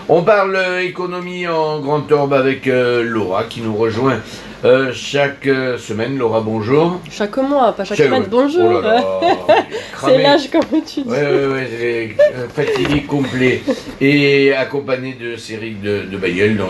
On parle économie en Grand Orbe avec Laura qui nous rejoint chaque semaine. Laura, bonjour. Chaque mois, pas chaque semaine. Bonjour. Oh là là, c'est l'âge, comme tu dis. Ouais, fatigué complet. Et accompagné de Céric de Bailleul, dont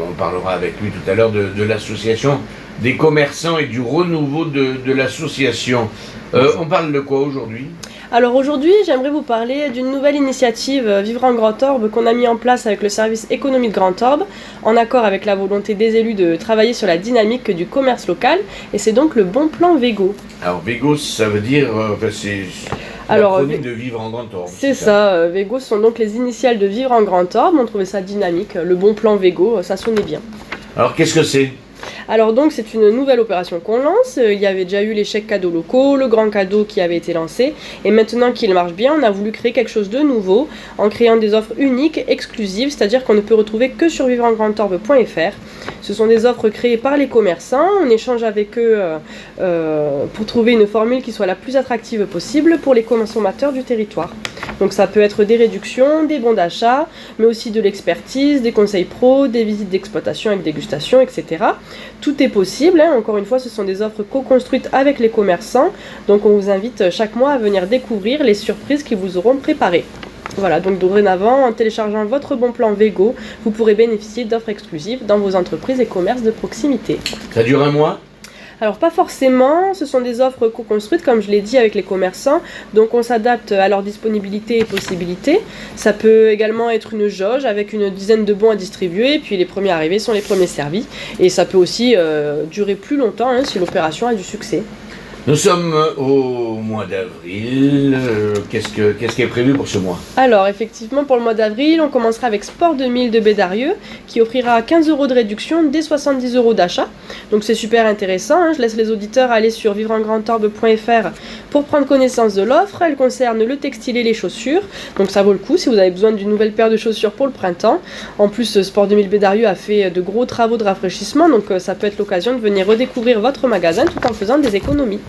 on parlera avec lui tout à l'heure, de l'association des commerçants et du renouveau de l'association. On parle de quoi aujourd'hui ? Alors aujourd'hui, j'aimerais vous parler d'une nouvelle initiative Vivre en Grand Orbe qu'on a mis en place avec le service économie de Grand Orbe, en accord avec la volonté des élus de travailler sur la dynamique du commerce local, et c'est donc le bon plan Vego. Alors Vego, ça veut dire, c'est l'acronyme de Vivre en Grand Orbe. C'est ça, Vego sont donc les initiales de Vivre en Grand Orbe, on trouvait ça dynamique, le bon plan Vego, ça sonnait bien. Alors qu'est-ce que c'est ? Alors donc c'est une nouvelle opération qu'on lance, il y avait déjà eu les chèques cadeaux locaux, le grand cadeau qui avait été lancé, et maintenant qu'il marche bien, on a voulu créer quelque chose de nouveau en créant des offres uniques, exclusives, c'est-à-dire qu'on ne peut retrouver que sur vivreengrandorbe.fr. Ce sont des offres créées par les commerçants, on échange avec eux pour trouver une formule qui soit la plus attractive possible pour les consommateurs du territoire. Donc ça peut être des réductions, des bons d'achat, mais aussi de l'expertise, des conseils pro, des visites d'exploitation avec dégustation, etc. Tout est possible, encore une fois ce sont des offres co-construites avec les commerçants, donc on vous invite chaque mois à venir découvrir les surprises qu'ils vous auront préparées. Voilà, donc dorénavant, en téléchargeant votre bon plan Vego, vous pourrez bénéficier d'offres exclusives dans vos entreprises et commerces de proximité. Ça dure un mois ? Alors pas forcément, ce sont des offres co-construites comme je l'ai dit avec les commerçants, donc on s'adapte à leur disponibilité et possibilités. Ça peut également être une jauge avec une dizaine de bons à distribuer, puis les premiers arrivés sont les premiers servis. Et ça peut aussi durer plus longtemps si l'opération a du succès. Nous sommes au mois d'avril. Qu'est-ce qui est prévu pour ce mois ? Alors, effectivement, pour le mois d'avril, on commencera avec Sport 2000 de Bédarieux, qui offrira 15 € de réduction dès 70 € d'achat. Donc, c'est super intéressant. Je laisse les auditeurs aller sur vivreengrandorbe.fr pour prendre connaissance de l'offre. Elle concerne le textile et les chaussures. Donc, ça vaut le coup si vous avez besoin d'une nouvelle paire de chaussures pour le printemps. En plus, Sport 2000 Bédarieux a fait de gros travaux de rafraîchissement. Donc, ça peut être l'occasion de venir redécouvrir votre magasin tout en faisant des économies.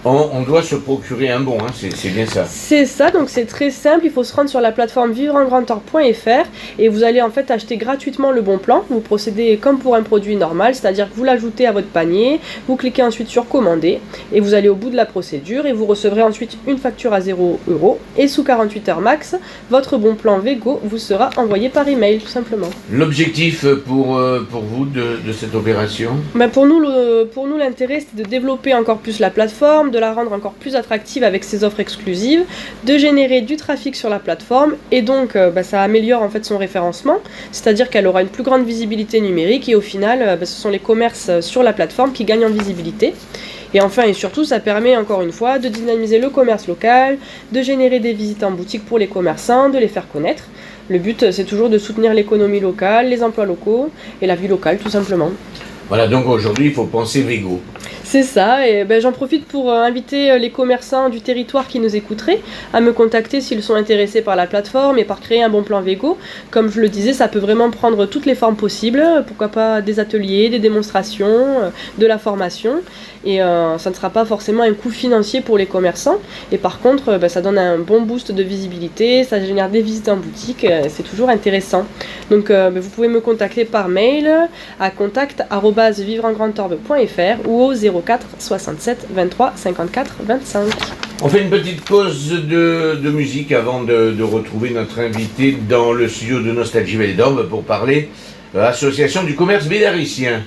On doit se procurer un bon, c'est bien ça. C'est ça, donc c'est très simple, il faut se rendre sur la plateforme vivreengrandorbe.fr et vous allez en fait acheter gratuitement le bon plan. Vous procédez comme pour un produit normal, c'est-à-dire que vous l'ajoutez à votre panier, vous cliquez ensuite sur commander et vous allez au bout de la procédure et vous recevrez ensuite une facture à 0 € et sous 48 heures max, votre bon plan Vego vous sera envoyé par email tout simplement. L'objectif pour vous de cette opération ? Pour nous l'intérêt c'est de développer encore plus la plateforme, de la rendre encore plus attractive avec ses offres exclusives, de générer du trafic sur la plateforme et donc ça améliore en fait son référencement, c'est-à-dire qu'elle aura une plus grande visibilité numérique et au final ce sont les commerces sur la plateforme qui gagnent en visibilité. Et enfin et surtout ça permet encore une fois de dynamiser le commerce local, de générer des visites en boutique pour les commerçants, de les faire connaître. Le but c'est toujours de soutenir l'économie locale, les emplois locaux et la vie locale tout simplement. Voilà, donc aujourd'hui il faut penser Vego. C'est ça, et j'en profite pour inviter les commerçants du territoire qui nous écouteraient à me contacter s'ils sont intéressés par la plateforme et par créer un bon plan Vego. Comme je le disais, ça peut vraiment prendre toutes les formes possibles, pourquoi pas des ateliers, des démonstrations, de la formation. Et ça ne sera pas forcément un coût financier pour les commerçants. Et par contre, ça donne un bon boost de visibilité, ça génère des visites en boutique, c'est toujours intéressant. Donc vous pouvez me contacter par mail à contact@vivreengrandorbe.fr ou au 04 67 23 54 25. On fait une petite pause de musique avant de retrouver notre invité dans le studio de Nostalgie Vallée d'Orbe pour parler association du commerce bédaricien.